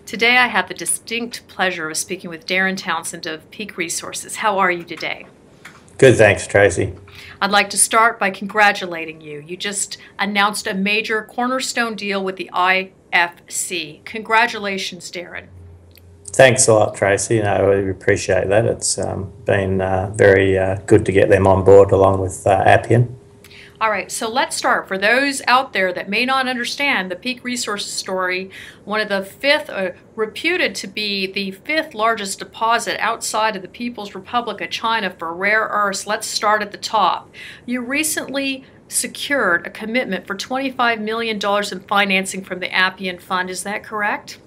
Today I have the distinct pleasure of speaking with Darren Townsend of Peak Resources. How are you today? Good, thanks, Tracy. I'd like to start by congratulating you. You just announced a major cornerstone deal with the IFC. Congratulations, Darren. Thanks a lot, Tracy. I really appreciate that. It's been very good to get them on board along with Appian. All right, so let's start. For those out there that may not understand the Peak Resources story, one of the reputed to be the fifth largest deposit outside of the People's Republic of China for rare earths. Let's start at the top. You recently secured a commitment for $25 million in financing from the Appian Fund. Is that correct?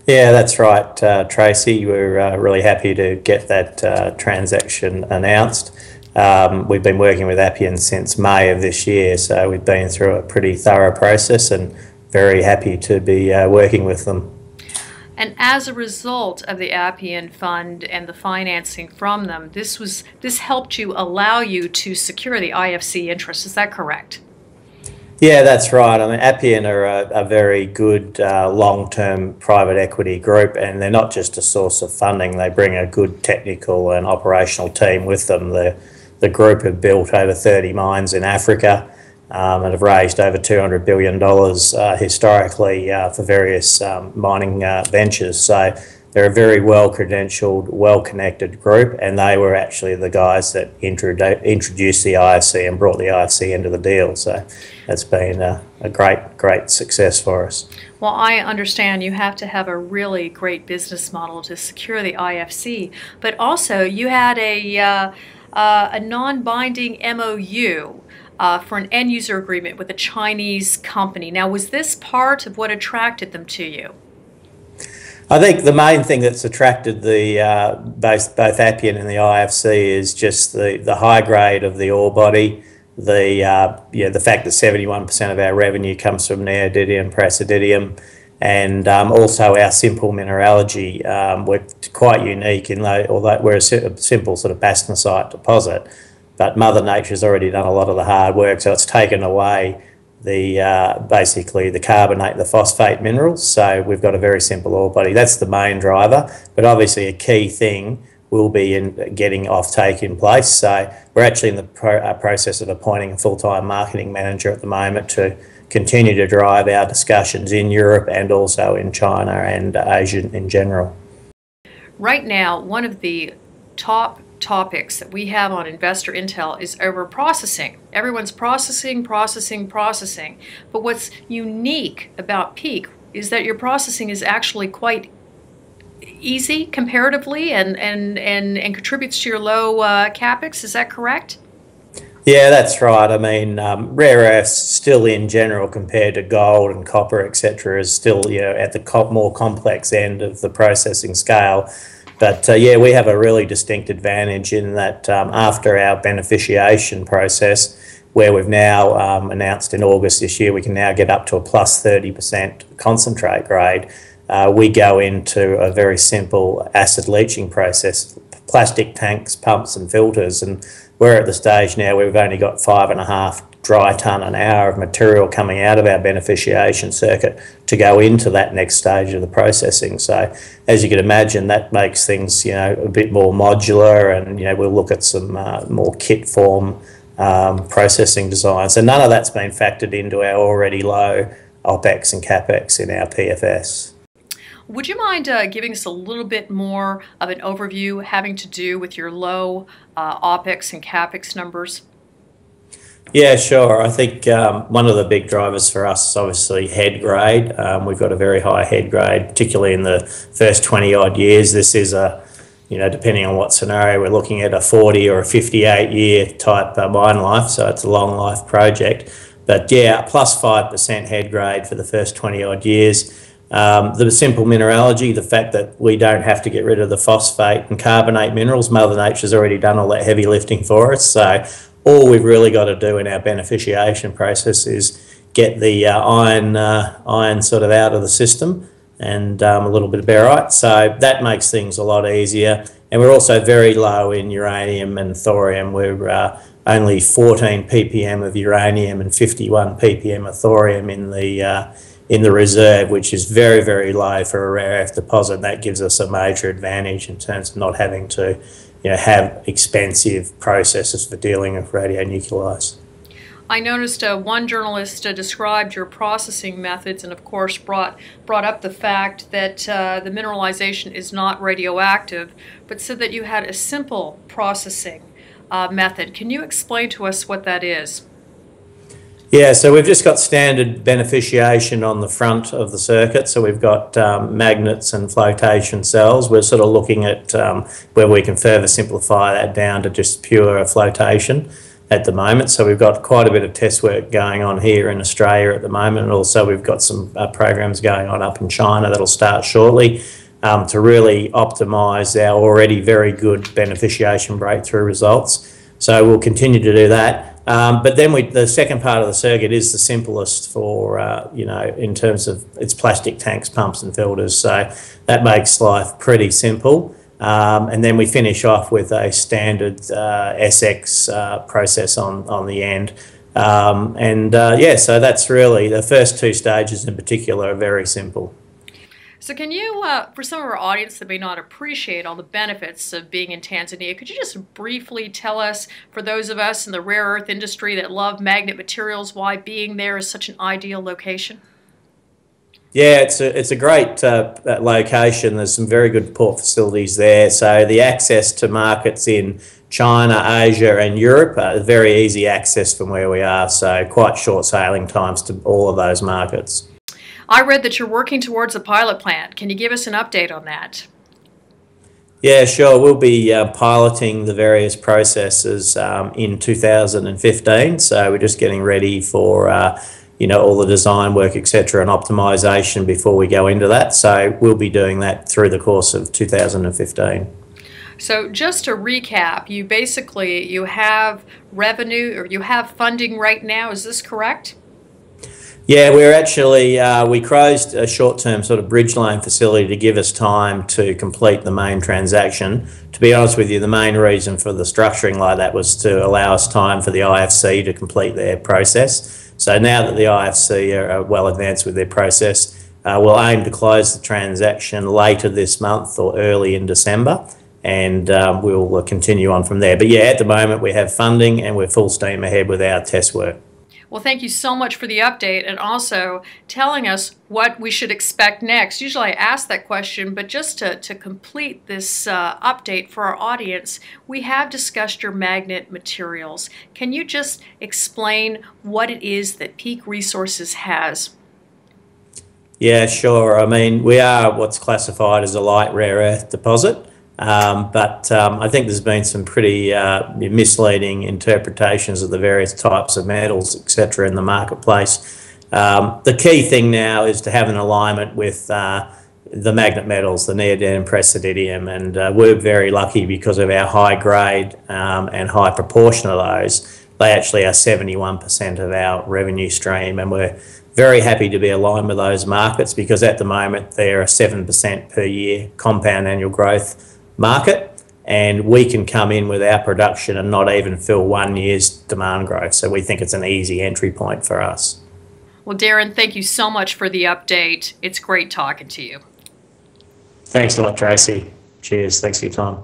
Yeah, that's right, Tracy. We're really happy to get that transaction announced. We've been working with Appian since May of this year, so we've been through a pretty thorough process and very happy to be working with them. And as a result of the Appian Fund and the financing from them, this helped allow you to secure the IFC interest. Is that correct? Yeah, that's right. I mean, Appian are a very good long-term private equity group, and they're not just a source of funding. They bring a good technical and operational team with them. The group have built over 30 mines in Africa and have raised over $200 billion historically for various mining ventures. So they're a very well-credentialed, well-connected group, and they were actually the guys that introduced the IFC and brought the IFC into the deal. So that's been a great success for us. Well, I understand you have to have a really great business model to secure the IFC, but also you had a non-binding MOU for an end-user agreement with a Chinese company. Now, was this part of what attracted them to you? I think the main thing that's attracted both Appian and the IFC is just the high grade of the ore body, the fact that 71% of our revenue comes from neodymium, praseodymium, and also our simple mineralogy. We're quite unique in that, although we're a simple sort of bastnasite deposit, but Mother Nature's already done a lot of the hard work, so it's taken away basically the carbonate, the phosphate minerals. So we've got a very simple ore body. That's the main driver, but obviously a key thing will be in getting offtake in place. So we're actually in the process of appointing a full-time marketing manager at the moment to continue to drive our discussions in Europe and also in China and Asia in general. Right now, one of the top topics that we have on InvestorIntel is over processing. Everyone's processing. But what's unique about Peak is that your processing is actually quite easy comparatively and contributes to your low Capex. Is that correct? Yeah, that's right. I mean, rare earths still in general compared to gold and copper, etc., is still, at the more complex end of the processing scale. But yeah, we have a really distinct advantage in that after our beneficiation process, where we've now announced in August this year, we can now get up to a plus 30% concentrate grade. We go into a very simple acid leaching process, plastic tanks, pumps and filters, and we're at the stage now where we've only got 5.5 dry tonne an hour of material coming out of our beneficiation circuit to go into that next stage of the processing. So as you can imagine, that makes things a bit more modular, and we'll look at some more kit form processing designs. So none of that's been factored into our already low OPEX and CAPEX in our PFS. Would you mind giving us a little bit more of an overview having to do with your low OPEX and CAPEX numbers? Yeah, sure. I think one of the big drivers for us is obviously head grade. We've got a very high head grade, particularly in the first 20 odd years. This is depending on what scenario, we're looking at a 40 or a 58 year type mine life. So it's a long life project. But yeah, plus 5% head grade for the first 20 odd years. The simple mineralogy, the fact that we don't have to get rid of the phosphate and carbonate minerals. Mother Nature's already done all that heavy lifting for us. So all we've really got to do in our beneficiation process is get the iron sort of out of the system and a little bit of barite. So that makes things a lot easier. And we're also very low in uranium and thorium. We're only 14 ppm of uranium and 51 ppm of thorium in the reserve, which is very, very low for a rare earth deposit. That gives us a major advantage in terms of not having to, have expensive processes for dealing with radionuclides. I noticed one journalist described your processing methods and, of course, brought up the fact that the mineralization is not radioactive, but said that you had a simple processing method. Can you explain to us what that is? Yeah, so we've just got standard beneficiation on the front of the circuit. So we've got magnets and flotation cells. We're sort of looking at where we can further simplify that down to just pure flotation at the moment. So we've got quite a bit of test work going on here in Australia at the moment, and also we've got some programs going on up in China that'll start shortly to really optimise our already very good beneficiation breakthrough results. So we'll continue to do that. But then the second part of the circuit is the simplest for, in terms of its plastic tanks, pumps and filters. So that makes life pretty simple. And then we finish off with a standard SX process on the end. So that's really the first two stages in particular are very simple. So can you, for some of our audience that may not appreciate all the benefits of being in Tanzania, could you just briefly tell us, for those of us in the rare earth industry that love magnet materials, why being there is such an ideal location? Yeah, it's a great location. There's some very good port facilities there. So the access to markets in China, Asia and Europe are very easy access from where we are. So quite short sailing times to all of those markets. I read that you're working towards a pilot plant. Can you give us an update on that? Yeah, sure. We'll be piloting the various processes in 2015. So we're just getting ready for all the design work, etc., and optimization before we go into that. So we'll be doing that through the course of 2015. So just to recap, you have revenue, or you have funding right now. Is this correct? Yeah, we're actually, we closed a short-term sort of bridge loan facility to give us time to complete the main transaction. To be honest with you, the main reason for the structuring like that was to allow us time for the IFC to complete their process. So now that the IFC are well advanced with their process, we'll aim to close the transaction later this month or early in December, and we'll continue on from there. But yeah, at the moment we have funding and we're full steam ahead with our test work. Well, thank you so much for the update and also telling us what we should expect next. Usually I ask that question, but just to complete this update for our audience, we have discussed your magnet materials. Can you just explain what it is that Peak Resources has? Yeah, sure. I mean, we are what's classified as a light rare earth deposit. But I think there's been some pretty misleading interpretations of the various types of metals, etc., in the marketplace. The key thing now is to have an alignment with the magnet metals, the neodymium and praseodymium, and we're very lucky because of our high grade and high proportion of those. They actually are 71% of our revenue stream, and we're very happy to be aligned with those markets because at the moment they're a 7% per year compound annual growth market, and we can come in with our production and not even fill 1 year's demand growth. So we think it's an easy entry point for us. Well, Darren, thank you so much for the update. It's great talking to you. Thanks a lot, Tracy. Cheers. Thanks for your time.